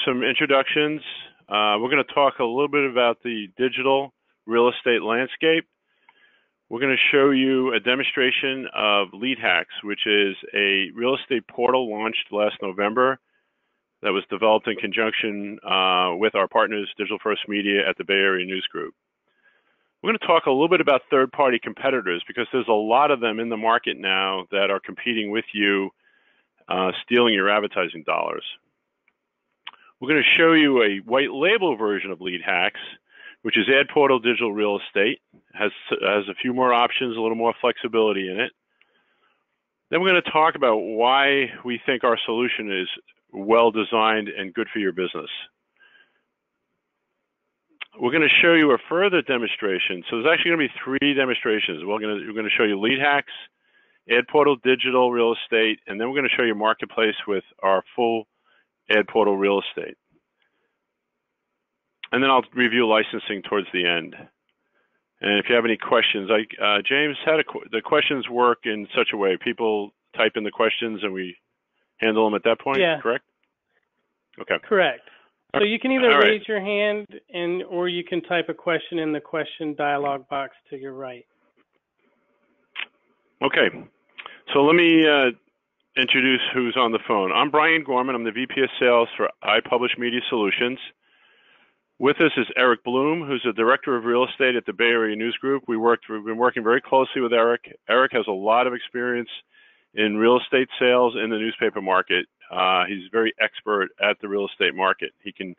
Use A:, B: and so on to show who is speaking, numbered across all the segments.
A: some introductions. We're going to talk a little bit about the digital real estate landscape. We're going to show you a demonstration of Lead Hacks, which is a real estate portal launched last November that was developed in conjunction with our partners, Digital First Media at the Bay Area News Group. We're going to talk a little bit about third-party competitors because there's a lot of them in the market now that are competing with you, stealing your advertising dollars. We're going to show you a white label version of Lead Hacks, which is Ad Portal Digital Real Estate. Has a few more options, a little more flexibility in it. Then we're going to talk about why we think our solution is well designed and good for your business. We're going to show you a further demonstration. So there's actually going to be 3 demonstrations. We're going to show you Lead Hacks, Ad Portal Digital Real Estate, and then we're going to show you Marketplace with our full Ad Portal Real Estate. And then I'll review licensing towards the end. And if you have any questions, James, how the questions work in such a way? People type in the questions and we handle them at that point,
B: yeah.
A: Correct? Okay.
B: Correct. So you can either
A: All right.
B: raise your hand or you can type a question in the question dialog box to your right. Okay.
A: So let me introduce who's on the phone. I'm Brian Gorman. I'm the VP of Sales for iPublish Media Solutions. With us is Eric Bloom, who's the Director of Real Estate at the Bay Area News Group. We've been working very closely with Eric. Eric has a lot of experience in real estate sales in the newspaper market. He's very expert at the real estate market. He's going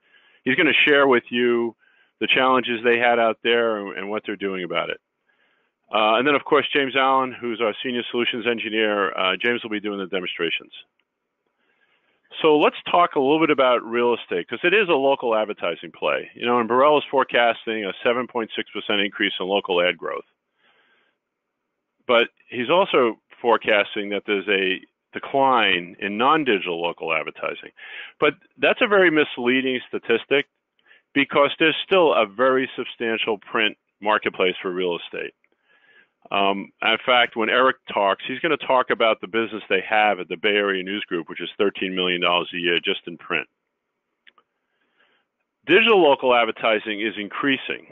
A: to share with you the challenges they had out there and what they're doing about it. And then, of course, James Allen, who's our Senior Solutions Engineer. James will be doing the demonstrations. So let's talk a little bit about real estate, because it is a local advertising play. You know, and Burrell is forecasting a 7.6% increase in local ad growth. But he's also forecasting that there's a decline in non-digital local advertising. But that's a very misleading statistic because there's still a very substantial print marketplace for real estate. In fact, when Eric talks, he's going to talk about the business they have at the Bay Area News Group, which is $13 million a year just in print. Digital local advertising is increasing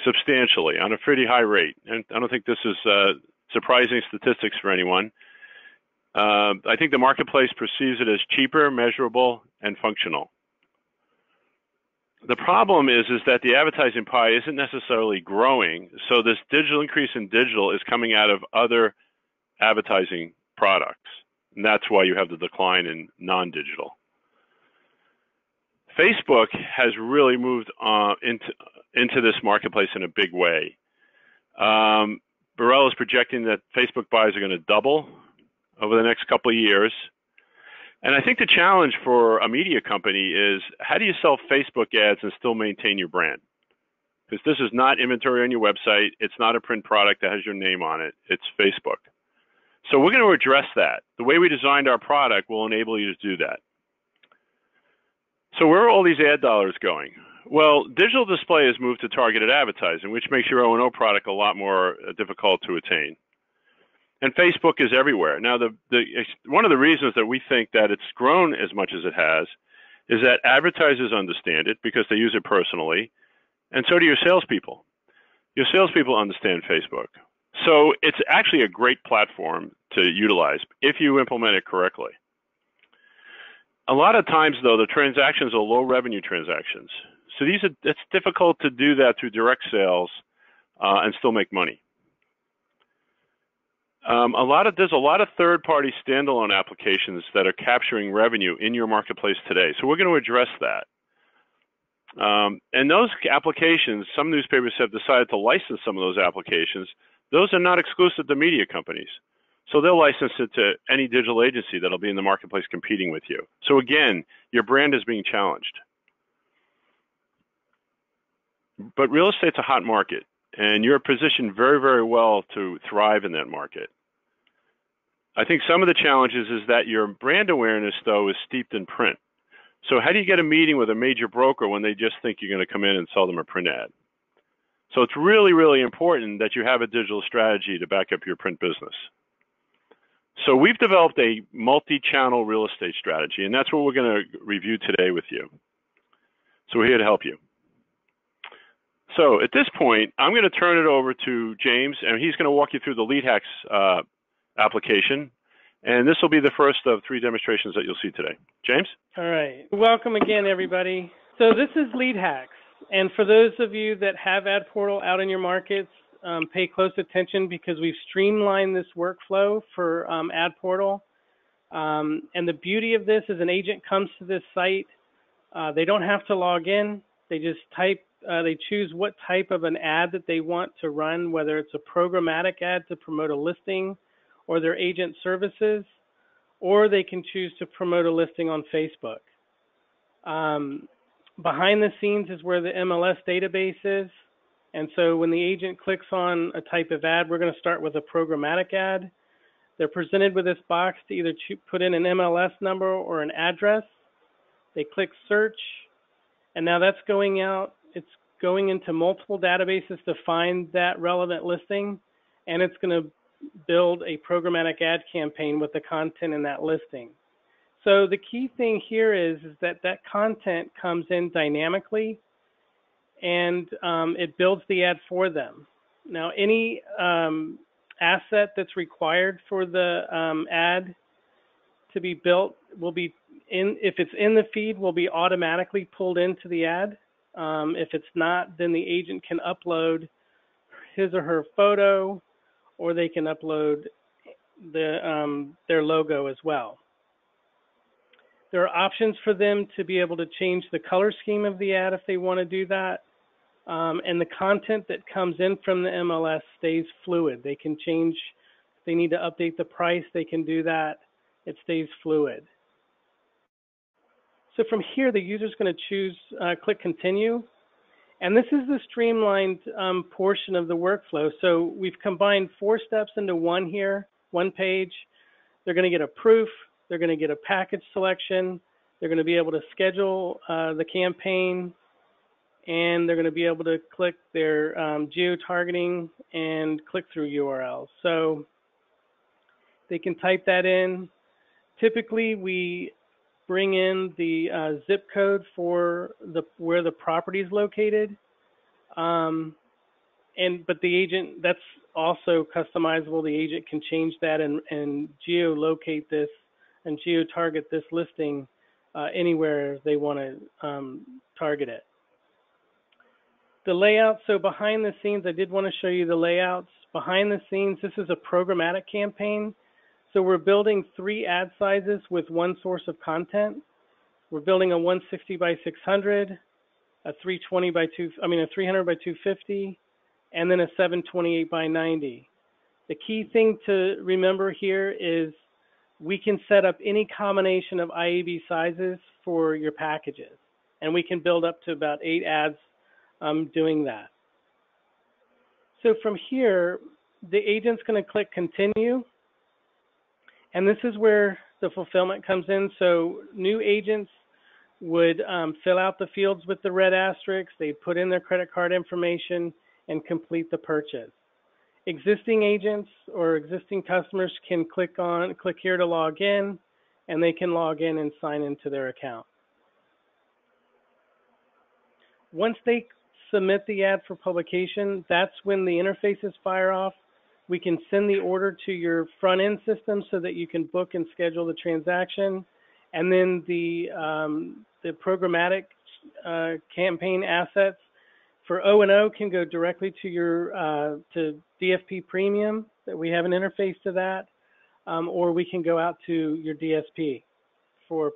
A: substantially on a pretty high rate. And I don't think this is surprising statistics for anyone. I think the marketplace perceives it as cheaper, measurable, and functional. The problem is that the advertising pie isn't necessarily growing, so this digital increase in digital is coming out of other advertising products, and that's why you have the decline in non-digital. Facebook has really moved into this marketplace in a big way. Burrell is projecting that Facebook buys are going to double over the next couple of years. And I think the challenge for a media company is, how do you sell Facebook ads and still maintain your brand? Because this is not inventory on your website. It's not a print product that has your name on it. It's Facebook. So we're going to address that. The way we designed our product will enable you to do that. So where are all these ad dollars going? Well, digital display has moved to targeted advertising, which makes your O&O product a lot more difficult to attain. And Facebook is everywhere. Now, one of the reasons that we think that it's grown as much as it has is that advertisers understand it because they use it personally, and so do your salespeople. Your salespeople understand Facebook. So it's actually a great platform to utilize if you implement it correctly. A lot of times, though, the transactions are low revenue transactions. So it's difficult to do that through direct sales and still make money. There's a lot of third-party standalone applications that are capturing revenue in your marketplace today. So we're going to address that. And those applications, some newspapers have decided to license some of those applications. Those are not exclusive to media companies. So they'll license it to any digital agency that'll be in the marketplace competing with you. So again, your brand is being challenged. But real estate's a hot market, and you're positioned very, very well to thrive in that market. I think some of the challenges is that your brand awareness, though, is steeped in print. So how do you get a meeting with a major broker when they just think you're going to come in and sell them a print ad? So it's really, really important that you have a digital strategy to back up your print business. So we've developed a multi-channel real estate strategy, and that's what we're going to review today with you. So we're here to help you. So at this point, I'm going to turn it over to James, and he's going to walk you through the Lead Hacks application. And this will be the first of 3 demonstrations that you'll see today. James?
B: All right. Welcome again, everybody. So this is Lead Hacks. And for those of you that have Ad Portal out in your markets, pay close attention because we've streamlined this workflow for Ad Portal. And the beauty of this is an agent comes to this site. They don't have to log in. They just they choose what type of an ad that they want to run, whether it's a programmatic ad to promote a listing or their agent services, or they can choose to promote a listing on Facebook. Behind the scenes is where the MLS database is. And so when the agent clicks on a type of ad, we're going to start with a programmatic ad. They're presented with this box to either put in an MLS number or an address. They click search, and now that's going out. It's going into multiple databases to find that relevant listing, and it's going to build a programmatic ad campaign with the content in that listing. So the key thing here is that that content comes in dynamically, and it builds the ad for them. Now, any asset that's required for the ad to be built will be if it's in the feed, will be automatically pulled into the ad. If it's not, then the agent can upload his or her photo, or they can upload their logo as well. There are options for them to be able to change the color scheme of the ad if they want to do that. And the content that comes in from the MLS stays fluid. They can change, if they need to update the price, they can do that. It stays fluid. So from here, the user's going to choose, click continue. And this is the streamlined portion of the workflow. So we've combined 4 steps into one here, one page. They're going to get a proof. They're going to get a package selection. They're going to be able to schedule the campaign. And they're going to be able to click their geo-targeting and click-through URLs. So they can type that in. Typically, we bring in the zip code for where the property is located. But the agent, that's also customizable. The agent can change that and geolocate this and geo-target this listing anywhere they want to target it. The layout, so behind the scenes, I did want to show you the layouts. Behind the scenes, this is a programmatic campaign. So we're building 3 ad sizes with one source of content. We're building a 160 by 600, a 300 by 250, and then a 728 by 90. The key thing to remember here is we can set up any combination of IAB sizes for your packages, and we can build up to about 8 ads doing that. So from here, the agent's going to click continue, and this is where the fulfillment comes in. So new agents would fill out the fields with the red asterisks. They'd put in their credit card information and complete the purchase. Existing agents or existing customers can click here to log in, and they can log in and sign into their account. Once they submit the ad for publication, that's when the interfaces fire off. We can send the order to your front end system so that you can book and schedule the transaction. And then the programmatic campaign assets for O&O can go directly to your to DFP Premium, that we have an interface to that, or we can go out to your DSP for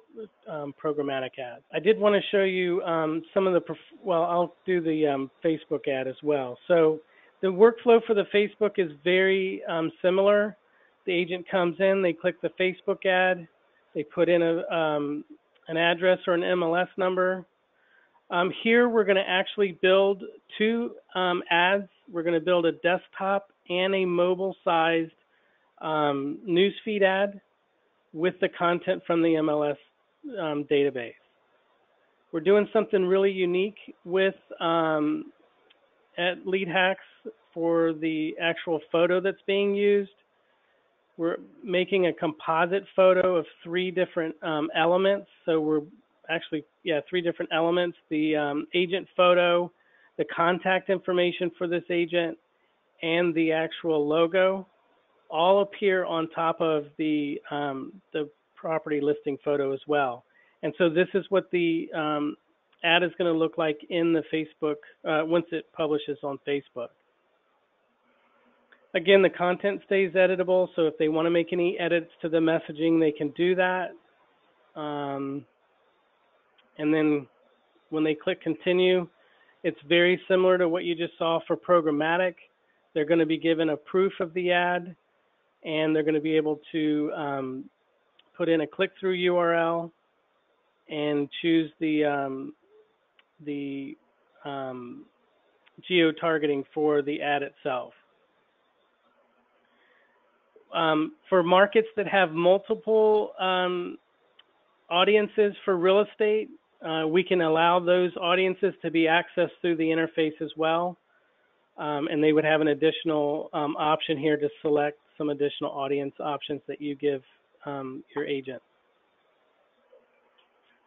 B: programmatic ads. I did want to show you some of the, I'll do the Facebook ad as well. So the workflow for the Facebook is very similar. The agent comes in, they click the Facebook ad, they put in an address or an MLS number. Here we're going to actually build 2 ads. We're going to build a desktop and a mobile-sized newsfeed ad with the content from the MLS database. We're doing something really unique with at Lead Hacks for the actual photo that's being used. We're making a composite photo of 3 different elements. So we're actually, yeah, 3 different elements: the agent photo, the contact information for this agent, and the actual logo, all appear on top of the property listing photo as well. And so this is what the ad is going to look like in the Facebook once it publishes on Facebook. Again, the content stays editable, so if they want to make any edits to the messaging, they can do that. And then when they click continue, it's very similar to what you just saw for programmatic. They're going to be given a proof of the ad, and they're going to be able to put in a click-through URL and choose the geo-targeting for the ad itself. For markets that have multiple audiences for real estate, we can allow those audiences to be accessed through the interface as well. And they would have an additional option here to select some additional audience options that you give your agent.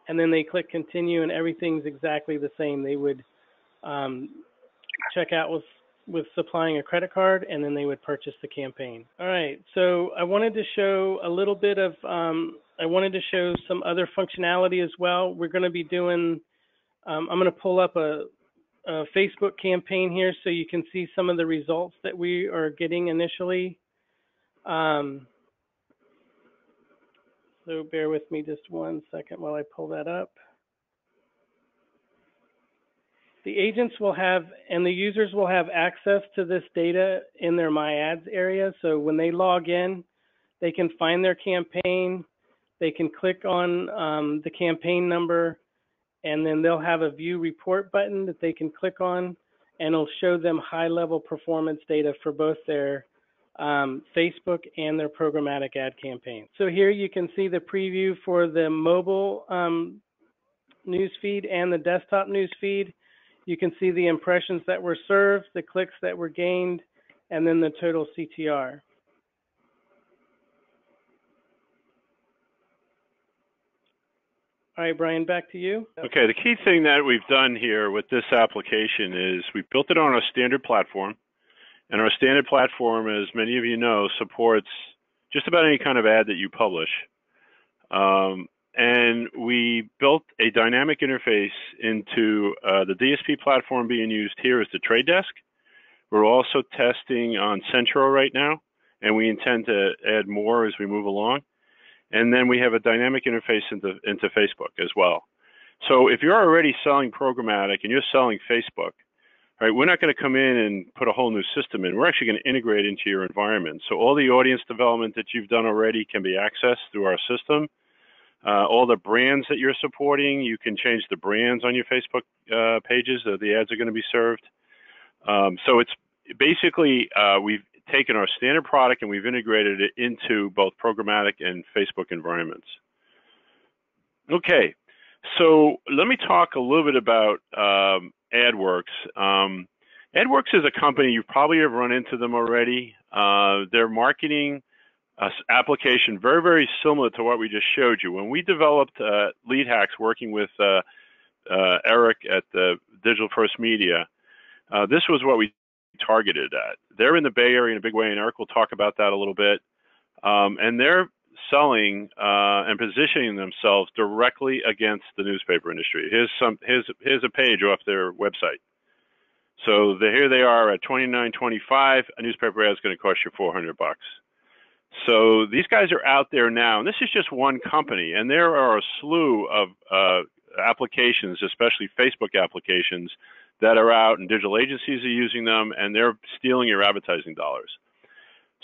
B: And then they click continue and everything's exactly the same. They would check out with supplying a credit card, and then they would purchase the campaign. All right, so I wanted to show a little bit of, I wanted to show some other functionality as well. We're going to be doing, I'm going to pull up a Facebook campaign here so you can see some of the results that we are getting initially. So bear with me just 1 second while I pull that up. The agents will have, and the users will have access to this data in their My Ads area. So when they log in, they can find their campaign, they can click on the campaign number, and then they'll have a view report button that they can click on, and it'll show them high-level performance data for both their Facebook and their programmatic ad campaign. So here you can see the preview for the mobile newsfeed and the desktop newsfeed. You can see the impressions that were served, the clicks that were gained, and then the total CTR. All right, Brian, back to you.
A: Okay, the key thing that we've done here with this application is we built it on a standard platform. And our standard platform, as many of you know, supports just about any kind of ad that you publish. And we built a dynamic interface into the DSP platform being used here is the Trade Desk. We're also testing on Centro right now, and we intend to add more as we move along. And then we have a dynamic interface into Facebook as well. So if you're already selling programmatic and you're selling Facebook, right, we're not going to come in and put a whole new system in. We're actually going to integrate into your environment. So all the audience development that you've done already can be accessed through our system. All the brands that you're supporting, you can change the brands on your Facebook pages that the ads are going to be served. So it's basically, we've taken our standard product and we've integrated it into both programmatic and Facebook environments. Okay, so let me talk a little bit about AdWorks. AdWorks is a company, you probably have run into them already. They're marketing application very, very similar to what we just showed you. When we developed Lead Hacks working with Eric at the Digital First Media, this was what we targeted at. They're in the Bay Area in a big way, and Eric will talk about that a little bit. And they're selling and positioning themselves directly against the newspaper industry. Here's a page off their website. So here they are at $29.25. A newspaper ad is going to cost you $400. So these guys are out there now, and this is just one company, and there are a slew of applications, especially Facebook applications, that are out, and digital agencies are using them, and they're stealing your advertising dollars.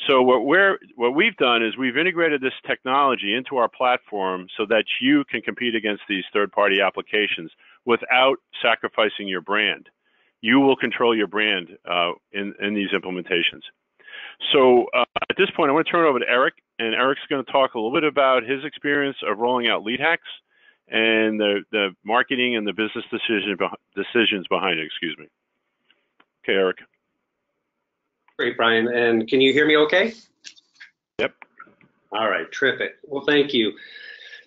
A: So what we've done is we've integrated this technology into our platform so that you can compete against these third-party applications without sacrificing your brand. You will control your brand in these implementations. So at this point, I want to turn it over to Eric, and Eric's going to talk a little bit about his experience of rolling out Lead Hacks and the marketing and the business decisions behind it, excuse me. Okay, Eric.
C: Great, Brian. And can you hear me okay?
A: Yep.
C: All right, terrific. Well, thank you.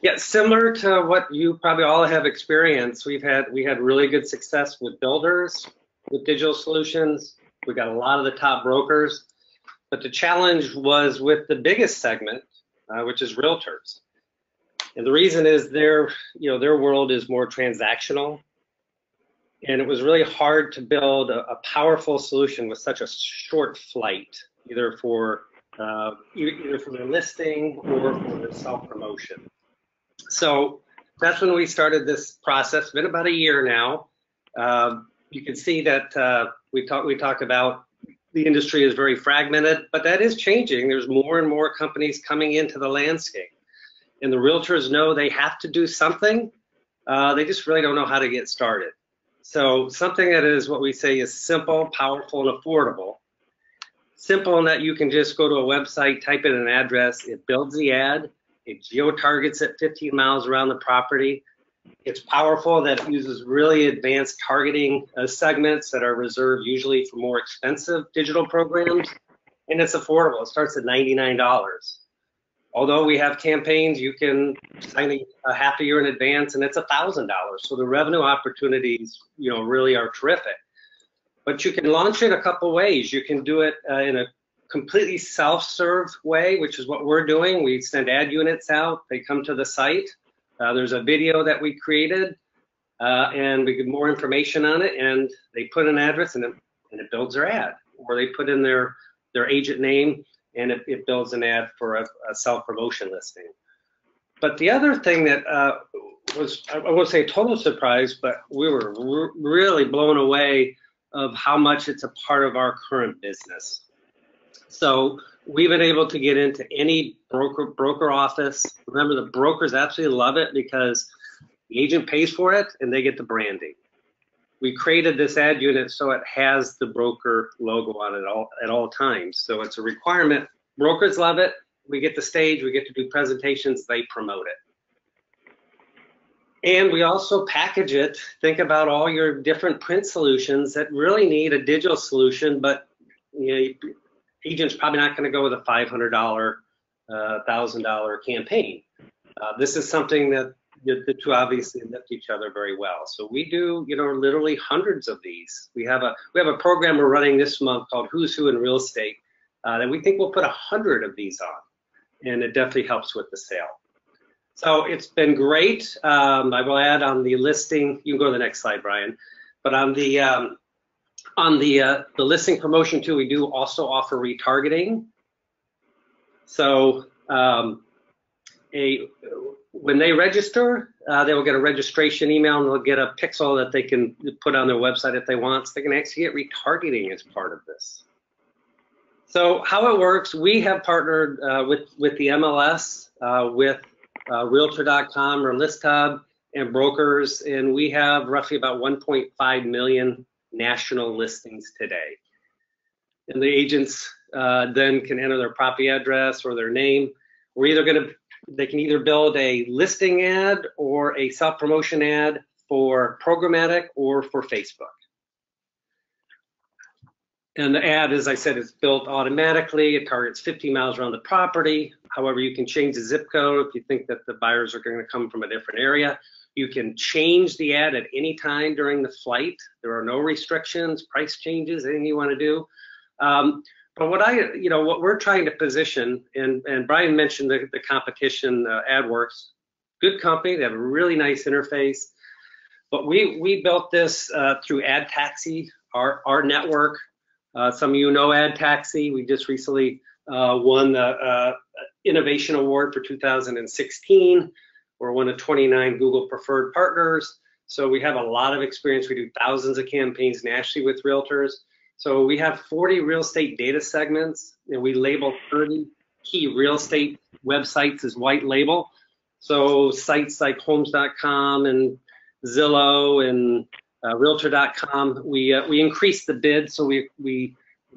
C: Yeah, similar to what you probably all have experienced. We had really good success with builders, with digital solutions. We got a lot of the top brokers, but the challenge was with the biggest segment, which is realtors. And the reason is their world is more transactional, and it was really hard to build a powerful solution with such a short flight, either for their listing or for their self-promotion. So that's when we started this process. It's been about a year now. You can see that we talk about the industry is very fragmented, but that is changing. There's more and more companies coming into the landscape, and the realtors know they have to do something. They just really don't know how to get started. So something that is what we say is simple, powerful, and affordable. Simple in that you can just go to a website, type in an address, it builds the ad, it geo-targets it 15 miles around the property. It's powerful that it uses really advanced targeting segments that are reserved usually for more expensive digital programs, and it's affordable. It starts at $99. Although we have campaigns, you can sign a half a year in advance, and it's $1,000. So the revenue opportunities, really are terrific. But you can launch it a couple ways. You can do it in a completely self-serve way, which is what we're doing. We send ad units out. They come to the site. There's a video that we created, and we get more information on it, and they put an address, and it builds their ad. Or they put in their agent name, and it builds an ad for a self-promotion listing. But the other thing that was, I won't say a total surprise, but we were really blown away of how much it's a part of our current business. So we've been able to get into any broker office. Remember, the brokers absolutely love it because the agent pays for it and they get the branding. We created this ad unit so it has the broker logo on it at all times. So it's a requirement. Brokers love it. We get the stage, we get to do presentations, they promote it. And we also package it. Think about all your different print solutions that really need a digital solution, but agent's probably not going to go with a $500, $1,000 campaign. This is something that the two obviously lift each other very well. So we do, literally hundreds of these. We have a program we're running this month called Who's Who in Real Estate that we think we'll put 100 of these on, and it definitely helps with the sale. So it's been great. I will add on the listing. You can go to the next slide, Brian. But on the listing promotion too, we do also offer retargeting. So when they register, they will get a registration email, and they'll get a pixel that they can put on their website if they want. So they can actually get retargeting as part of this. So how it works, we have partnered with the MLS, with Realtor.com or ListHub and brokers, and we have roughly about 1.5 million national listings today. And the agents then can enter their property address or their name. They can either build a listing ad or a self-promotion ad for programmatic or for Facebook. And the ad, as I said, is built automatically. It targets 50 miles around the property. However, you can change the zip code if you think that the buyers are going to come from a different area. You can change the ad at any time during the flight. There are no restrictions, price changes, anything you want to do. But what we're trying to position, and Brian mentioned the competition, AdWorks, good company. They have a really nice interface. But we built this through Ad Taxi, our network. Some of you know Ad Taxi. We just recently won the Innovation Award for 2016. We're one of 29 Google Preferred Partners. So we have a lot of experience. We do thousands of campaigns nationally with realtors. So we have 40 real estate data segments, and we label 30 key real estate websites as white label. So sites like homes.com and Zillow and Realtor.com, we increase the bid, so we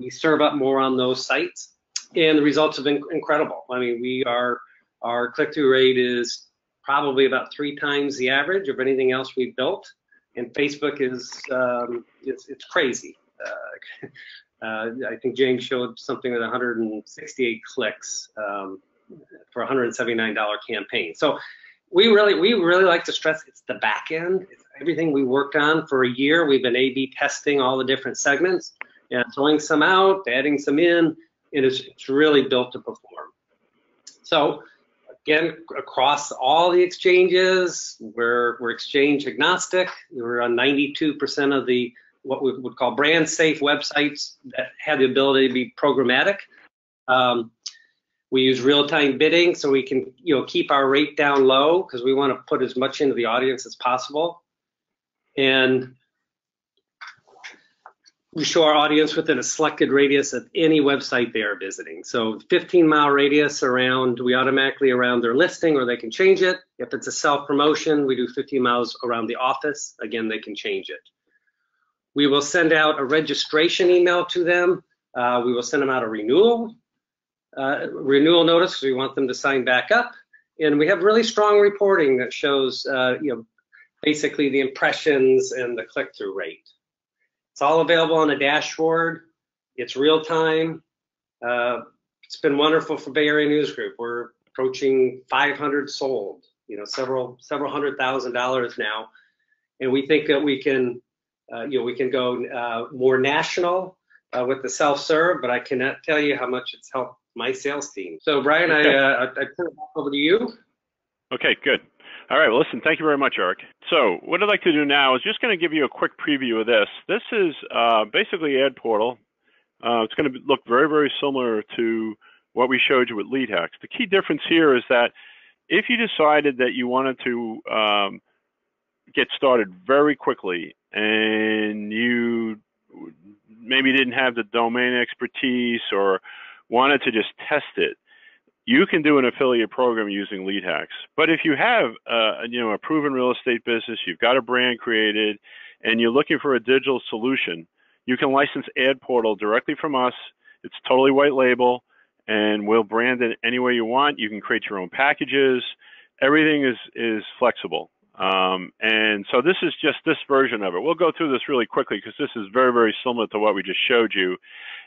C: serve up more on those sites, and the results have been incredible. I mean, our click-through rate is probably about 3 times the average of anything else we've built, and Facebook is it's crazy. I think James showed something with 168 clicks for a $179 campaign. So we really like to stress it's the back end. It's everything we worked on for a year. We've been A/B testing all the different segments and throwing some out, adding some in. It's really built to perform. So again, across all the exchanges, we're exchange agnostic. We're on 92% of the what we would call brand safe websites that have the ability to be programmatic. We use real-time bidding so we can, keep our rate down low because we want to put as much into the audience as possible. And we show our audience within a selected radius of any website they are visiting. So 15-mile radius around, we automatically around their listing, or they can change it. If it's a self-promotion, we do 15 miles around the office. Again, they can change it. We will send out a registration email to them. We will send them out a renewal notice because we want them to sign back up. And we have really strong reporting that shows, basically the impressions and the click-through rate. It's all available on a dashboard. It's real time. It's been wonderful for Bay Area News Group. We're approaching 500 sold, several $100,000 now. And we think that we can go more national with the self-serve, but I cannot tell you how much it's helped my sales team. So Brian, okay. I turn it back over to you.
A: Okay, good. All right, well, listen, thank you very much, Eric. So what I'd like to do now is just going to give you a quick preview of this. This is basically Ad Portal. It's going to look very, very similar to what we showed you with Lead Hacks. The key difference here is that if you decided that you wanted to get started very quickly and you maybe didn't have the domain expertise or wanted to just test it, you can do an affiliate program using Lead Hacks. But if you have a proven real estate business, you've got a brand created, and you're looking for a digital solution, you can license Ad Portal directly from us. It's totally white label, and we'll brand it any way you want. You can create your own packages. Everything is flexible. And so this is just this version of it. We'll go through this really quickly because this is very, very similar to what we just showed you.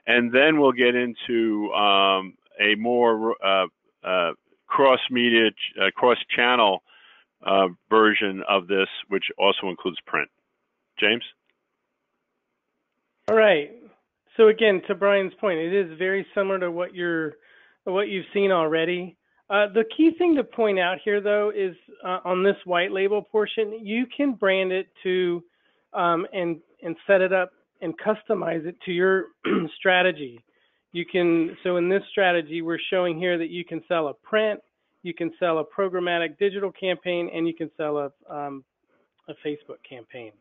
A: And then we'll get into a more cross-media, cross-channel version of this, which also includes print. James?
B: All right. So again, to Brian's point, it is very similar to what you've seen already. The key thing to point out here, though, is on this white label portion, you can brand it to and set it up and customize it to your strategy. So in this strategy, we're showing here that you can sell a print, you can sell a programmatic digital campaign, and you can sell a Facebook campaign.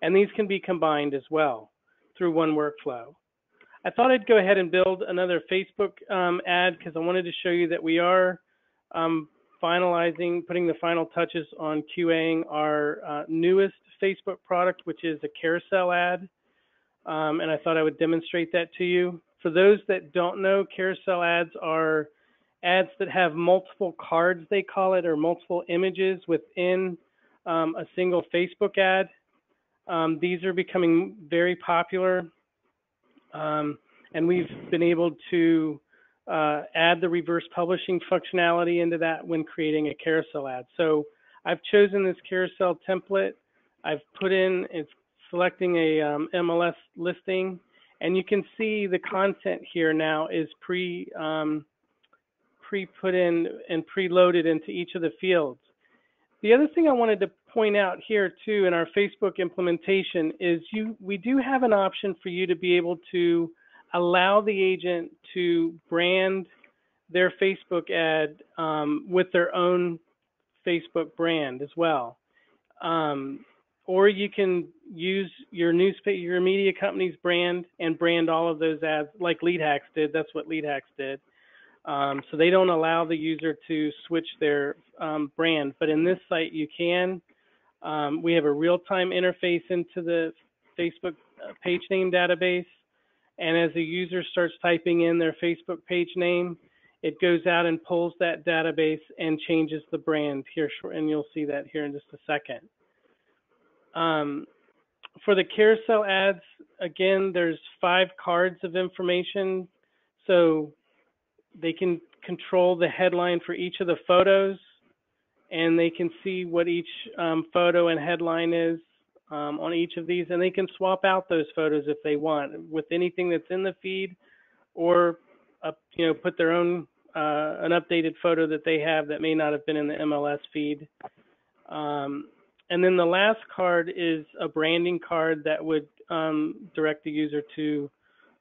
B: And these can be combined as well through one workflow. I thought I'd go ahead and build another Facebook ad because I wanted to show you that we are putting the final touches on QAing our newest Facebook product, which is a carousel ad. And I thought I would demonstrate that to you. For those that don't know, carousel ads are ads that have multiple cards, they call it, or multiple images within a single Facebook ad. These are becoming very popular. And we've been able to add the reverse publishing functionality into that when creating a carousel ad. So I've chosen this carousel template. I've it's selecting a MLS listing, and you can see the content here now is pre-put in and preloaded into each of the fields. The other thing I wanted to point out here too in our Facebook implementation is we do have an option for you to be able to allow the agent to brand their Facebook ad with their own Facebook brand as well. Or you can use your media company's brand and brand all of those ads like Lead Hacks did. That's what Lead Hacks did. So they don't allow the user to switch their brand, but in this site you can. We have a real-time interface into the Facebook page name database, and as the user starts typing in their Facebook page name, it goes out and pulls that database and changes the brand here, and you'll see that here in just a second. For the carousel ads, again, there's 5 cards of information, so they can control the headline for each of the photos, and they can see what each photo and headline is on each of these, and they can swap out those photos if they want with anything that's in the feed, or put their own an updated photo that they have that may not have been in the MLS feed. And then the last card is a branding card that would direct the user to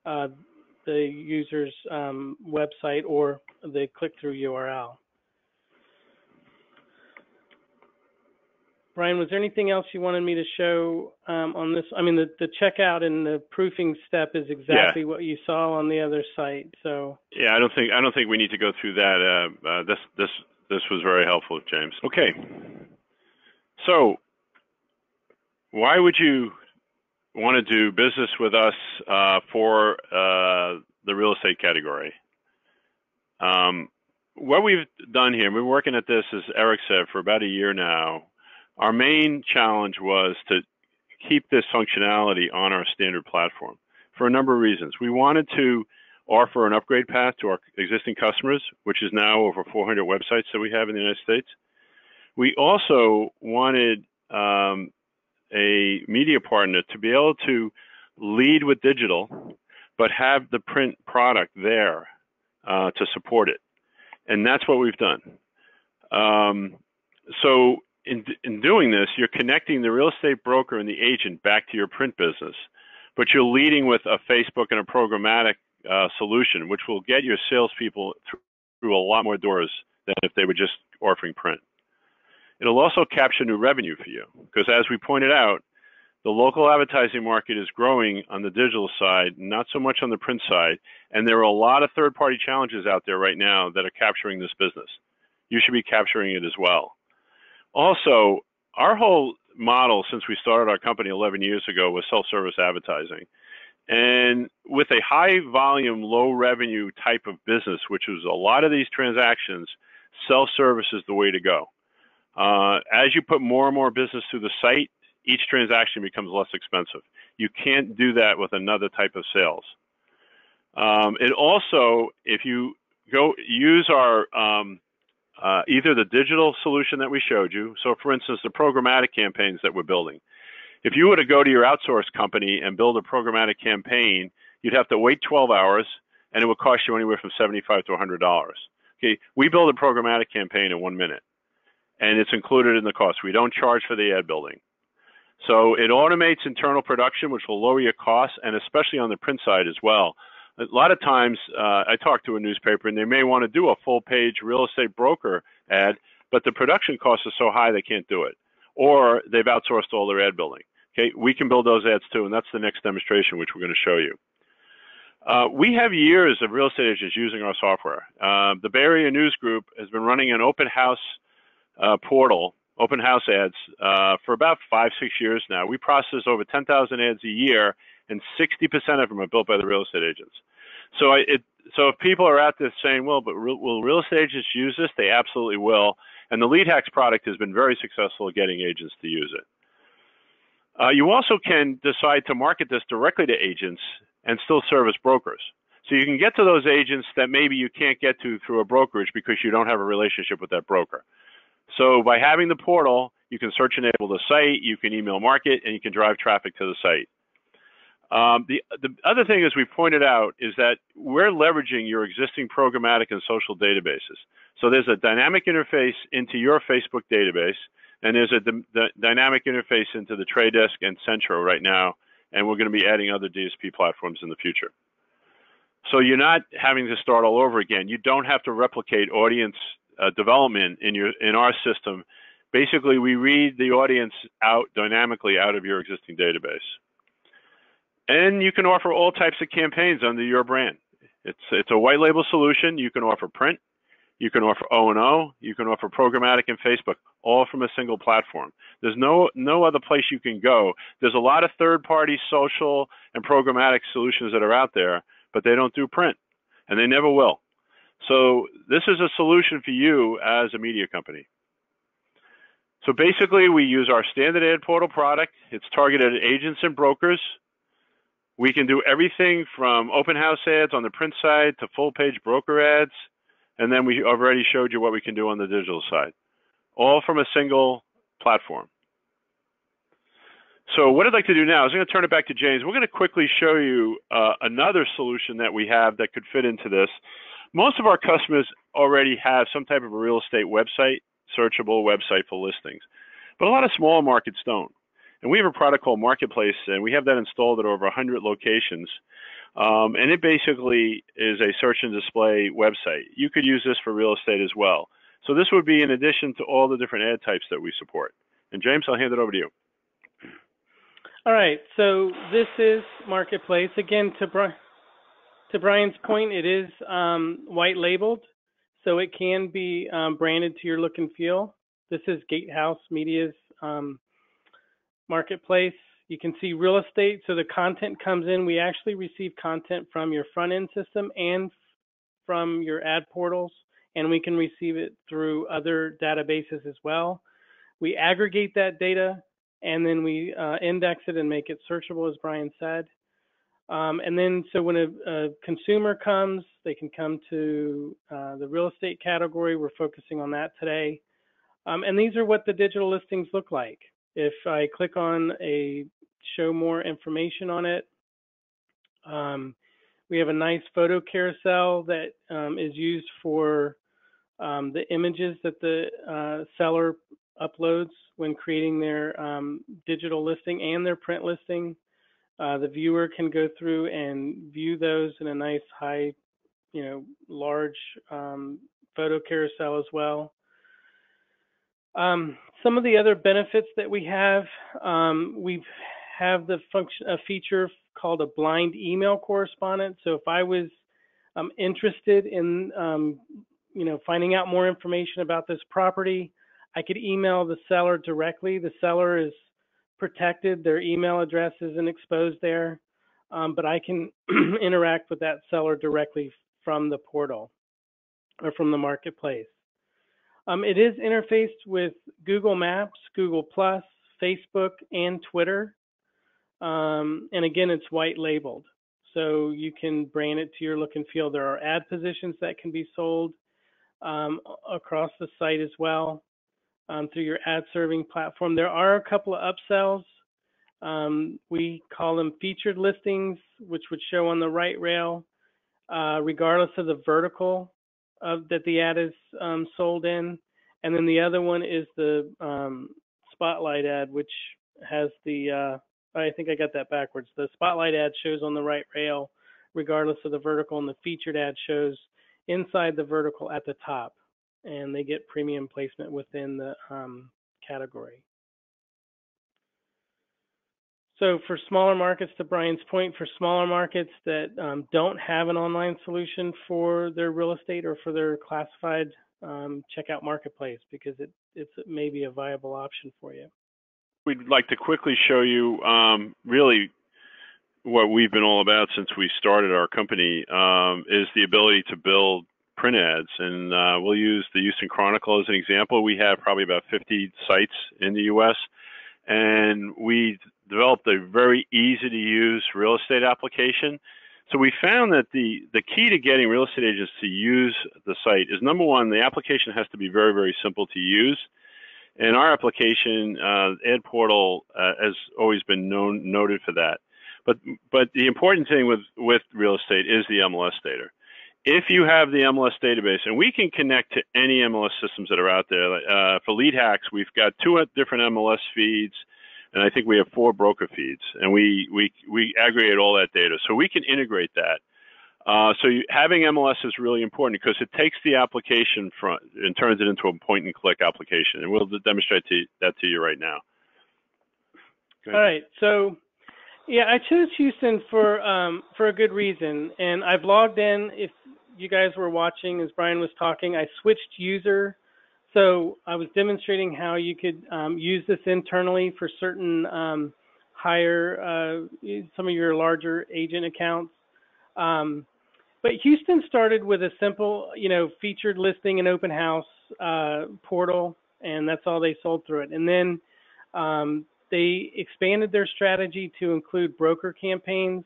B: the user's website or the click-through URL. Brian, was there anything else you wanted me to show on this? I mean, the checkout and the proofing step is exactly what you saw on the other site. So
A: yeah, I don't think we need to go through that. This was very helpful, James. Okay, so why would you want to do business with us for the real estate category? What we've done here, we've been working at this, as Eric said, for about a year now. Our main challenge was to keep this functionality on our standard platform for a number of reasons. We wanted to offer an upgrade path to our existing customers, which is now over 400 websites that we have in the United States. We also wanted a media partner to be able to lead with digital, but have the print product there to support it. And that's what we've done. So in doing this, you're connecting the real estate broker and the agent back to your print business, but you're leading with a Facebook and a programmatic solution, which will get your salespeople through a lot more doors than if they were just offering print. It'll also capture new revenue for you, because as we pointed out, the local advertising market is growing on the digital side, not so much on the print side, and there are a lot of third-party challenges out there right now that are capturing this business. You should be capturing it as well. Also, our whole model since we started our company 11 years ago was self-service advertising. And with a high volume, low revenue type of business, which is a lot of these transactions, self-service is the way to go. As you put more and more business through the site, each transaction becomes less expensive. You can't do that with another type of sales. It also, if you go use our either the digital solution that we showed you, so for instance, the programmatic campaigns that we're building. If you were to go to your outsourced company and build a programmatic campaign, you'd have to wait 12 hours, and it would cost you anywhere from $75 to $100. Okay, we build a programmatic campaign in 1 minute, and it's included in the cost. We don't charge for the ad building. So it automates internal production, which will lower your costs, and especially on the print side as well. A lot of times, I talk to a newspaper, and they may want to do a full-page real estate broker ad, but the production costs are so high they can't do it, or they've outsourced all their ad building. Okay, we can build those ads too, and that's the next demonstration, which we're going to show you. We have years of real estate agents using our software. The Bay Area News Group has been running an open house portal, open house ads, for about 5-6 years now. We process over 10,000 ads a year, and 60% of them are built by the real estate agents. So if people are out there saying, well, but will real estate agents use this? They absolutely will. And the Lead Hacks product has been very successful at getting agents to use it. You also can decide to market this directly to agents and still service brokers. So you can get to those agents that maybe you can't get to through a brokerage because you don't have a relationship with that broker. So by having the portal, you can search and enable the site, you can email market, and you can drive traffic to the site. The other thing, as we pointed out, is that we're leveraging your existing programmatic and social databases. So there's a dynamic interface into your Facebook database, and there's a dynamic interface into the Trade Desk and Centro right now, and we're going to be adding other DSP platforms in the future. So you're not having to start all over again. You don't have to replicate audience development in our system. Basically, we read the audience out dynamically out of your existing database. And you can offer all types of campaigns under your brand. It's a white label solution. You can offer print, you can offer O&O, you can offer programmatic and Facebook, all from a single platform. There's no other place you can go. There's a lot of third-party social and programmatic solutions that are out there, but they don't do print, and they never will. So this is a solution for you as a media company. So basically, we use our standard ad portal product. It's targeted at agents and brokers. We can do everything from open house ads on the print side to full-page broker ads, and then we already showed you what we can do on the digital side. all from a single platform. So what I'd like to do now is I'm going to turn it back to James. We're going to quickly show you another solution that we have that could fit into this. Most of our customers already have some type of a real estate website, searchable website for listings, but a lot of smaller markets don't. And we have a product called Marketplace, and we have that installed at over 100 locations. And it basically is a search and display website. You could use this for real estate as well. So this would be in addition to all the different ad types that we support. And James, I'll hand it over to you.
B: All right, so this is Marketplace. Again, to Brian's point, it is white labeled, so it can be branded to your look and feel. This is Gatehouse Media's Marketplace. You can see real estate, so the content comes in. We actually receive content from your front end system and from your ad portals, and we can receive it through other databases as well. We aggregate that data, and then we index it and make it searchable, as Brian said. And then, so when a consumer comes, they can come to the real estate category. We're focusing on that today. And these are what the digital listings look like. If I click on a show more information on it, we have a nice photo carousel that is used for the images that the seller uploads when creating their digital listing and their print listing. The viewer can go through and view those in a nice high, large photo carousel as well. Some of the other benefits that we have the function, a feature called a blind email correspondent. So if I was interested in, finding out more information about this property, I could email the seller directly. The seller is protected. Their email address isn't exposed there, but I can interact with that seller directly from the portal or from the Marketplace. It is interfaced with Google Maps, Google+, Facebook, and Twitter. And again, it's white labeled. So you can brand it to your look and feel. There are ad positions that can be sold across the site as well through your ad serving platform. There are a couple of upsells. We call them featured listings, which would show on the right rail, regardless of the vertical that the ad is sold in. And then the other one is the spotlight ad, which has the, I think I got that backwards. The spotlight ad shows on the right rail, regardless of the vertical, and the featured ad shows inside the vertical at the top. And they get premium placement within the category. So for smaller markets, to Brian's point, for smaller markets that don't have an online solution for their real estate or for their classified, check out Marketplace, because it's maybe a viable option for you.
A: We'd like to quickly show you really what we've been all about since we started our company is the ability to build print ads. And we'll use the Houston Chronicle as an example. We have probably about 50 sites in the U.S., and we developed a very easy to use real estate application. So we found that the key to getting real estate agents to use the site is, number one, the application has to be very, very simple to use. And our application, Ad Portal, has always been noted for that. But the important thing with real estate is the MLS data. If you have the MLS database, and we can connect to any MLS systems that are out there. For Lead Hacks, we've got 2 different MLS feeds, and I think we have 4 broker feeds, and we aggregate all that data, so we can integrate that. Having MLS is really important because it takes the application and turns it into a point-and-click application, and we'll demonstrate that to you right now.
B: All right, so yeah, I chose Houston for a good reason, and I've logged in. If you guys were watching as Brian was talking, I switched user. So I was demonstrating how you could use this internally for certain some of your larger agent accounts. But Houston started with a simple, featured listing and open house portal, and that's all they sold through it. And then they expanded their strategy to include broker campaigns.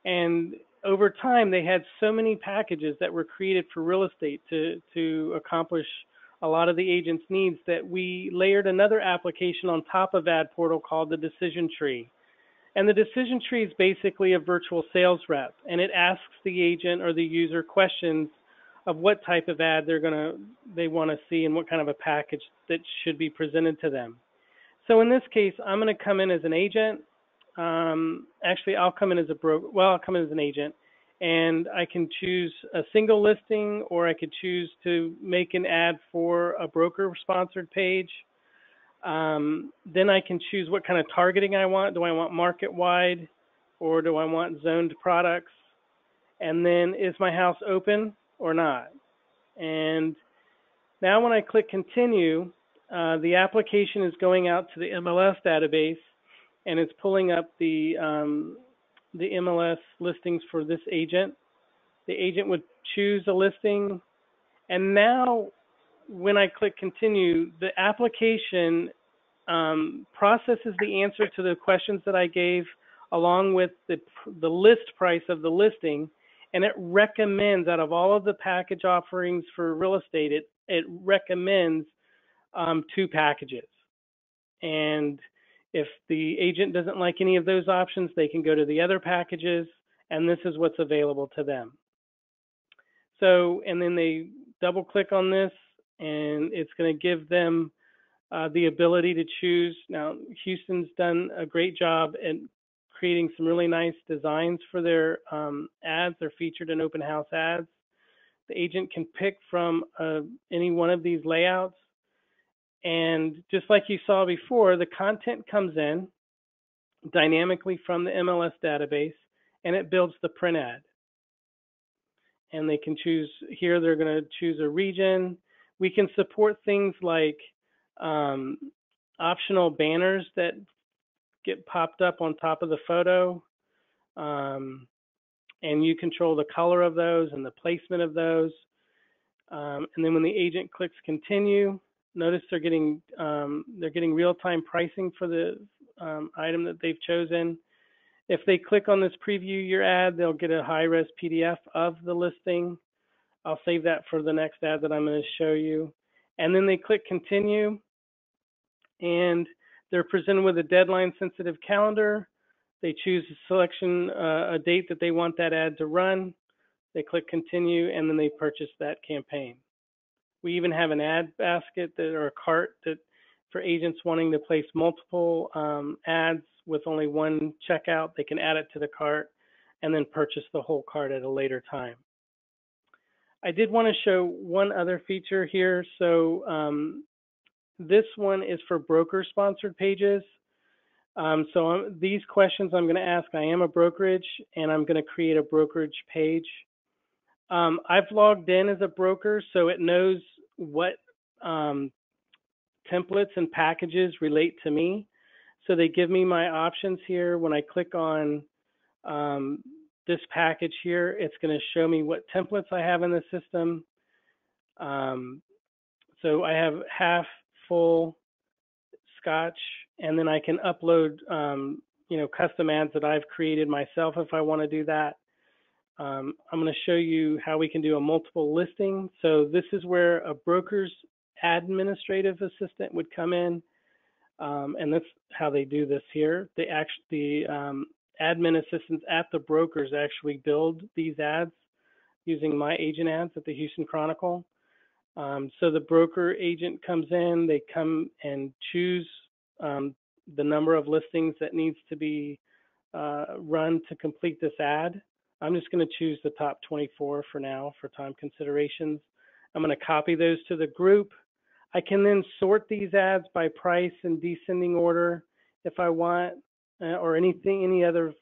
B: And over time, they had so many packages that were created for real estate to accomplish a lot of the agents' needs, that we layered another application on top of Ad Portal called the Decision Tree. And the Decision Tree is basically a virtual sales rep, and it asks the agent or the user questions of what type of ad they want to see and what kind of a package that should be presented to them. So in this case, I'm going to come in as an agent. Actually, I'll come in as a broker. Well, I'll come in as an agent, and I can choose a single listing, or I could choose to make an ad for a broker-sponsored page. Then I can choose what kind of targeting I want. Do I want market-wide, or do I want zoned products? And then, is my house open or not? And now when I click continue, the application is going out to the MLS database, and it's pulling up the MLS listings for this agent. The agent would choose a listing, and now when I click continue, the application processes the answer to the questions that I gave, along with the list price of the listing, and it recommends, out of all of the package offerings for real estate, it recommends 2 packages. And if the agent doesn't like any of those options, they can go to the other packages, and this is what's available to them. So, and then they double click on this, and it's going to give them the ability to choose. Now, Houston's done a great job at creating some really nice designs for their ads. They're featured in open house ads. The agent can pick from any one of these layouts. And just like you saw before, the content comes in dynamically from the MLS database, and it builds the print ad. And they can choose, here they're going to choose a region. We can support things like optional banners that get popped up on top of the photo. And you control the color of those and the placement of those. And then when the agent clicks continue, notice they're getting real-time pricing for the item that they've chosen. If they click on this preview your ad, they'll get a high-res PDF of the listing. I'll save that for the next ad that I'm going to show you. And then they click continue, and they're presented with a deadline-sensitive calendar. They choose a selection, a date that they want that ad to run. They click continue, and then they purchase that campaign. We even have an ad basket or a cart that for agents wanting to place multiple ads with only one checkout, they can add it to the cart and then purchase the whole cart at a later time. I did want to show one other feature here. So this one is for broker-sponsored pages. These questions I'm going to ask, I am a brokerage, and I'm going to create a brokerage page. I've logged in as a broker, so it knows what templates and packages relate to me. So they give me my options here. When I click on this package here, it's going to show me what templates I have in the system. So I have half, full, Scotch, and then I can upload custom ads that I've created myself if I want to do that. I'm going to show you how we can do a multiple listing. So this is where a broker's administrative assistant would come in, and that's how they do this here. The admin assistants at the brokers actually build these ads using my agent ads at the Houston Chronicle. So the broker agent comes in, they come and choose the number of listings that needs to be run to complete this ad. I'm just going to choose the top 24 for now for time considerations. I'm going to copy those to the group. I can then sort these ads by price in descending order if I want, or any other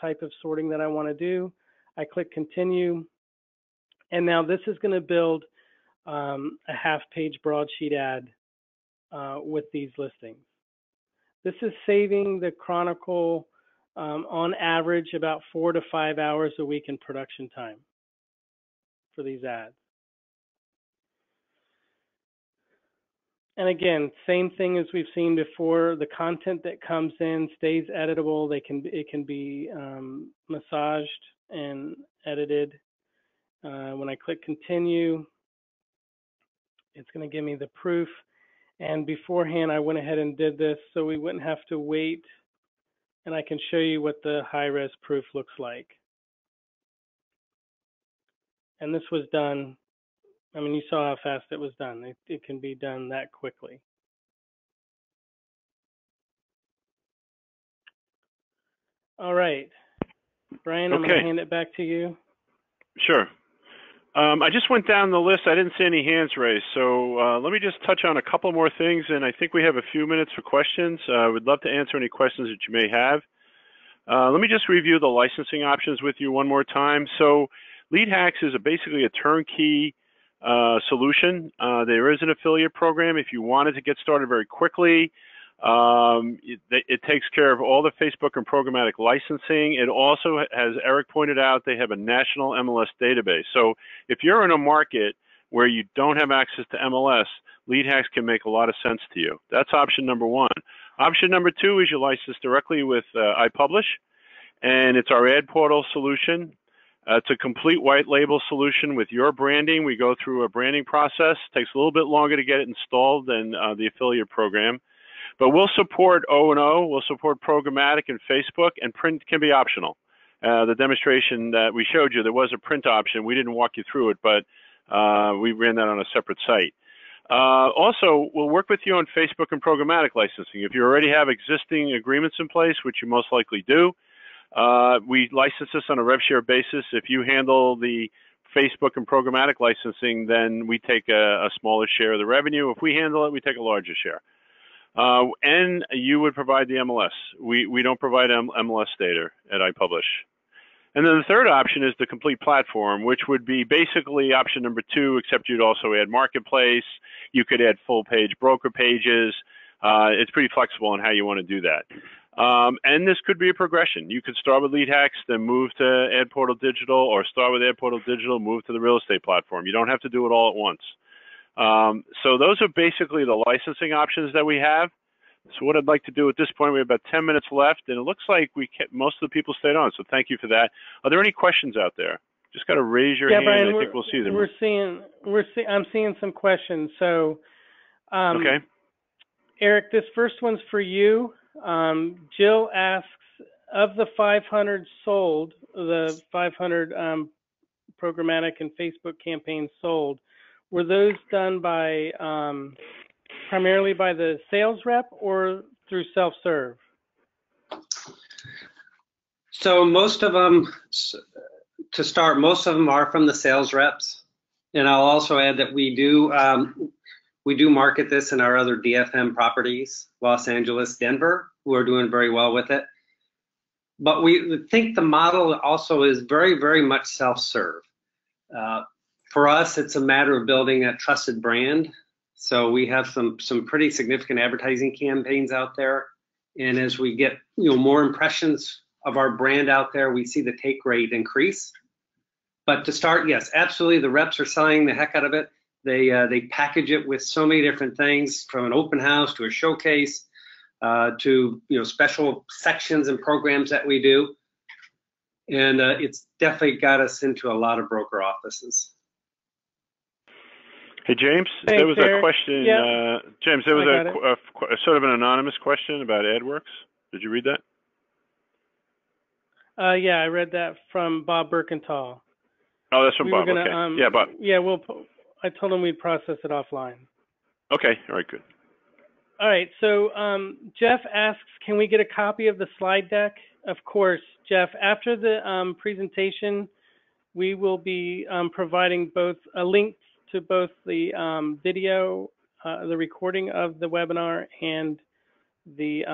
B: type of sorting that I want to do. I click continue, and now this is going to build a half-page broadsheet ad with these listings. This is saving the Chronicle on average about 4 to 5 hours a week in production time for these ads. And again, same thing as we've seen before. The content that comes in stays editable. It can be massaged and edited. When I click continue, it's going to give me the proof. And beforehand, I went ahead and did this so we wouldn't have to wait. And I can show you what the high-res proof looks like. And this was done, I mean, you saw how fast it was done. It can be done that quickly. All right. Brian, I'm going to hand it back to you.
A: Sure. I just went down the list. I didn't see any hands raised. So let me just touch on a couple more things, and I think we have a few minutes for questions. I would love to answer any questions that you may have. Let me just review the licensing options with you one more time. So LeadHacks is basically a turnkey solution. There is an affiliate program if you wanted to get started very quickly. It takes care of all the Facebook and programmatic licensing. It also, as Eric pointed out, they have a national MLS database. So if you're in a market where you don't have access to MLS, LeadHacks can make a lot of sense to you. That's option number one. Option number two is you license directly with iPublish, and it's our ad portal solution. It's a complete white label solution with your branding. We go through a branding process. It takes a little bit longer to get it installed than the affiliate program. But we'll support O&O, we'll support programmatic and Facebook, and print can be optional. The demonstration that we showed you, there was a print option. We didn't walk you through it, but we ran that on a separate site. Also, we'll work with you on Facebook and programmatic licensing. If you already have existing agreements in place, which you most likely do, we license this on a rev share basis. If you handle the Facebook and programmatic licensing, then we take a smaller share of the revenue. If we handle it, we take a larger share. And you would provide the MLS. We don't provide MLS data at iPublish. And then the third option is the complete platform, which would be basically option number two, except you'd also add marketplace. You could add full page broker pages. It's pretty flexible on how you want to do that. And this could be a progression. You could start with LeadHacks, then move to Ad Portal Digital, or start with Ad Portal Digital, move to the real estate platform. You don't have to do it all at once. So those are basically the licensing options that we have. So what I'd like to do at this point, we have about 10 minutes left, and it looks like we kept, most of the people stayed on, so thank you for that. Are there any questions out there? Just got to raise your hand. Brian, I think we'll see them.
B: I'm seeing some questions. So,
A: okay.
B: Eric, this first one's for you. Jill asks, of the 500 sold, the 500 programmatic and Facebook campaigns sold, were those done by primarily by the sales rep or through self-serve?
C: So most of them, to start, most of them are from the sales reps. And I'll also add that we do market this in our other DFM properties, Los Angeles, Denver, who are doing very well with it. But we think the model also is very, very much self-serve. For us, it's a matter of building a trusted brand. So we have some pretty significant advertising campaigns out there. And as we get more impressions of our brand out there, we see the take rate increase. But to start, yes, absolutely, the reps are selling the heck out of it. They package it with so many different things, from an open house to a showcase to special sections and programs that we do. And it's definitely got us into a lot of broker offices.
A: Hey, James,
B: thanks,
A: there was
B: Eric.
A: A question.
B: Yeah.
A: James, there was a sort of an anonymous question about AdWorks. Did you read that?
B: Yeah, I read that from Bob Birkenthal.
A: Oh, that's from Bob.
B: Gonna,
A: okay. Yeah, Bob.
B: Yeah, I told him we'd process it offline.
A: Okay. All right. Good.
B: All right. So Jeff asks, can we get a copy of the slide deck? Of course, Jeff. After the presentation, we will be providing both a link to both the video, the recording of the webinar, and the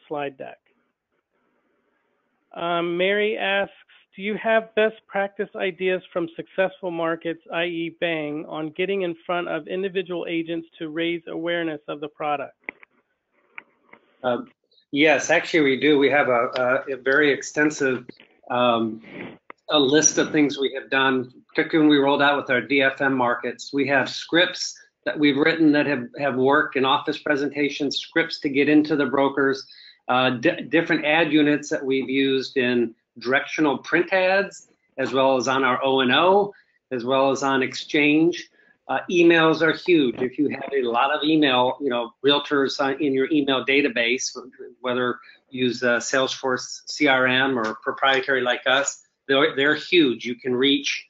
B: slide deck. Mary asks, do you have best practice ideas from successful markets, i.e. Bang, on getting in front of individual agents to raise awareness of the product?
C: Yes, actually we do. We have a very extensive a list of things we have done, particularly when we rolled out with our DFM markets. We have scripts that we've written that have worked in office presentations, scripts to get into the brokers, different ad units that we've used in directional print ads, as well as on our O&O, as well as on Exchange. Emails are huge. If you have a lot of email, realtors in your email database, whether use Salesforce CRM or proprietary like us, they're huge. You can reach.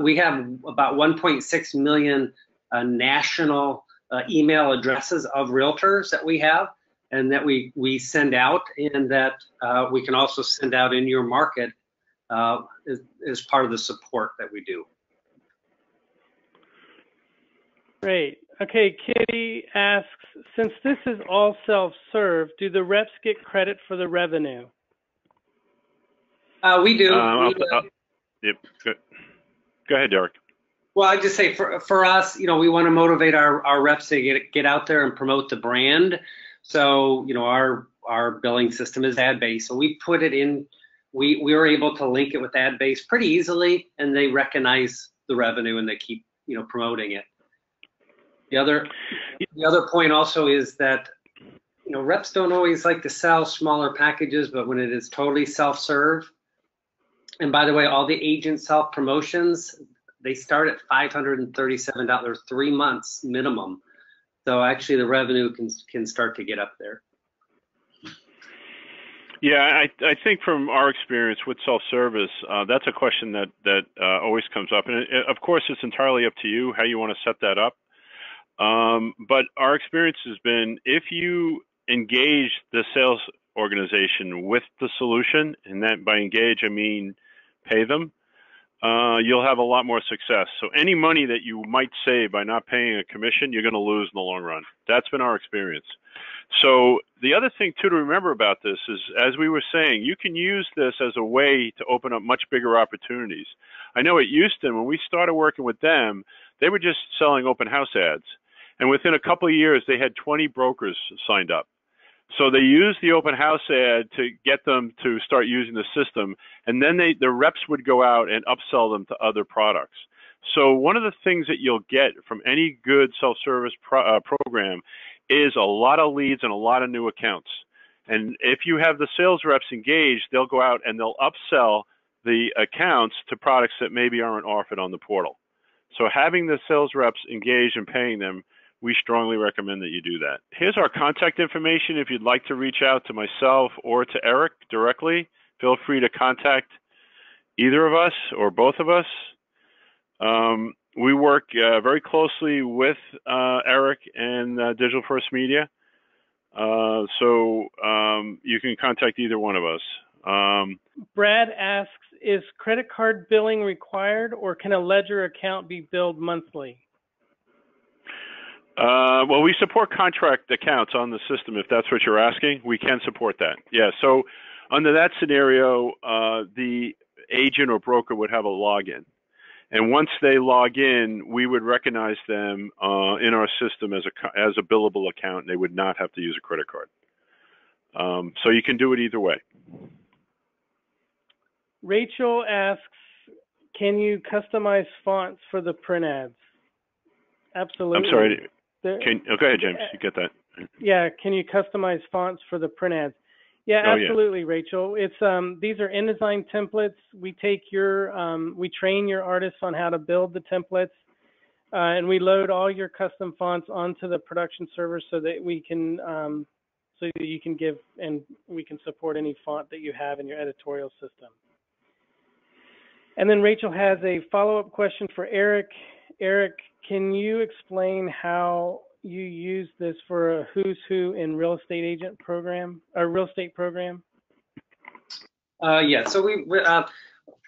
C: We have about 1.6 million national email addresses of realtors that we have, and that we send out, and that we can also send out in your market as part of the support that we do.
B: Great. Okay, Kitty asks, since this is all self-serve, do the reps get credit for the revenue?
C: We do.
A: Yep. Go ahead, Derek.
C: Well, I just say for us, we want to motivate our reps to get out there and promote the brand. So, our billing system is ad-based. So we put it in. We were able to link it with ad-based pretty easily, and they recognize the revenue and they keep promoting it. The other point also is that reps don't always like to sell smaller packages, but when it is totally self-serve, and by the way, all the agent self-promotions, they start at $537, 3 months minimum. So actually the revenue can start to get up there.
A: Yeah, I think from our experience with self-service, that's a question that always comes up. And of course, it's entirely up to you how you want to set that up. But our experience has been, if you engage the sales organization with the solution, and that by engage, I mean pay them, you'll have a lot more success. So any money that you might save by not paying a commission, you're going to lose in the long run. That's been our experience. So the other thing, too, to remember about this is, as we were saying, you can use this as a way to open up much bigger opportunities. I know at Houston, when we started working with them, they were just selling open house ads. And within a couple of years, they had 20 brokers signed up. So they used the open house ad to get them to start using the system, and then the reps would go out and upsell them to other products. So one of the things that you'll get from any good self-service program is a lot of leads and a lot of new accounts. And if you have the sales reps engaged, they'll go out and they'll upsell the accounts to products that maybe aren't offered on the portal. So having the sales reps engaged and paying them, we strongly recommend that you do that. Here's our contact information. If you'd like to reach out to myself or to Eric directly, feel free to contact either of us or both of us. We work very closely with Eric and Digital First Media, so you can contact either one of us.
B: Brad asks, is credit card billing required, or can a ledger account be billed monthly?
A: Well, we support contract accounts on the system, if that's what you're asking. We can support that. Yeah, so under that scenario, the agent or broker would have a login. And once they log in, we would recognize them in our system as a billable account, and they would not have to use a credit card. So you can do it either way.
B: Rachel asks, can you customize fonts for the print ads? Absolutely.
A: I'm sorry. Go ahead, James. You get that.
B: Yeah. Can you customize fonts for the print ads? Yeah, absolutely, yeah. Rachel. It's these are InDesign templates. We take we train your artists on how to build the templates, and we load all your custom fonts onto the production server so that we can so that you can give and we can support any font that you have in your editorial system. And then Rachel has a follow-up question for Eric. Eric, can you explain how you use this for a who's who in real estate agent program, or real estate program?
C: Yeah, so we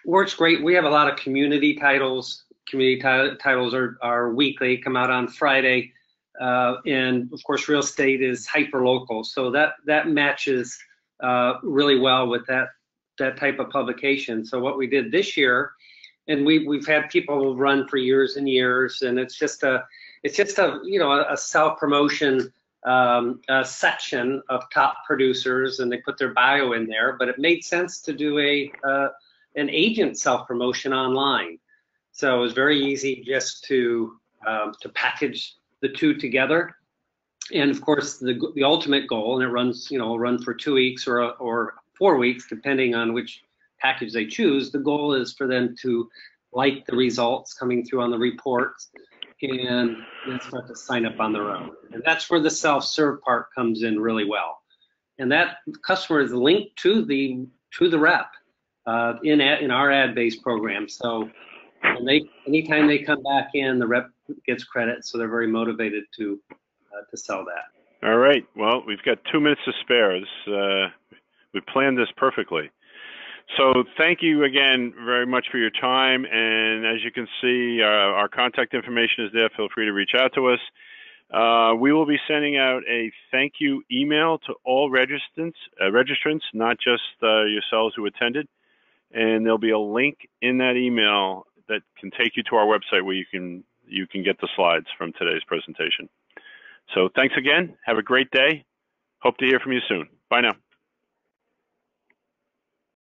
C: works great. We have a lot of community titles. Community titles are weekly, come out on Friday, and of course, real estate is hyper local, so that matches really well with that type of publication. So what we did this year, and we've had people run for years and years, and it's just a a self-promotion section of top producers, and they put their bio in there. But it made sense to do an agent self-promotion online. So it was very easy just to package the two together. And of course, the ultimate goal, and it runs run for 2 weeks or 4 weeks, depending on which package they choose. The goal is for them to like the results coming through on the reports, and then start to sign up on their own. And that's where the self-serve part comes in really well. And that customer is linked to the rep in our ad-based program. So anytime they come back in, the rep gets credit, so they're very motivated to sell that.
A: All right. Well, we've got 2 minutes to spare. We planned this perfectly. So thank you again very much for your time. And as you can see, our contact information is there. Feel free to reach out to us. We will be sending out a thank you email to all registrants, not just yourselves who attended. And there'll be a link in that email that can take you to our website where you can get the slides from today's presentation. So thanks again. Have a great day. Hope to hear from you soon. Bye now.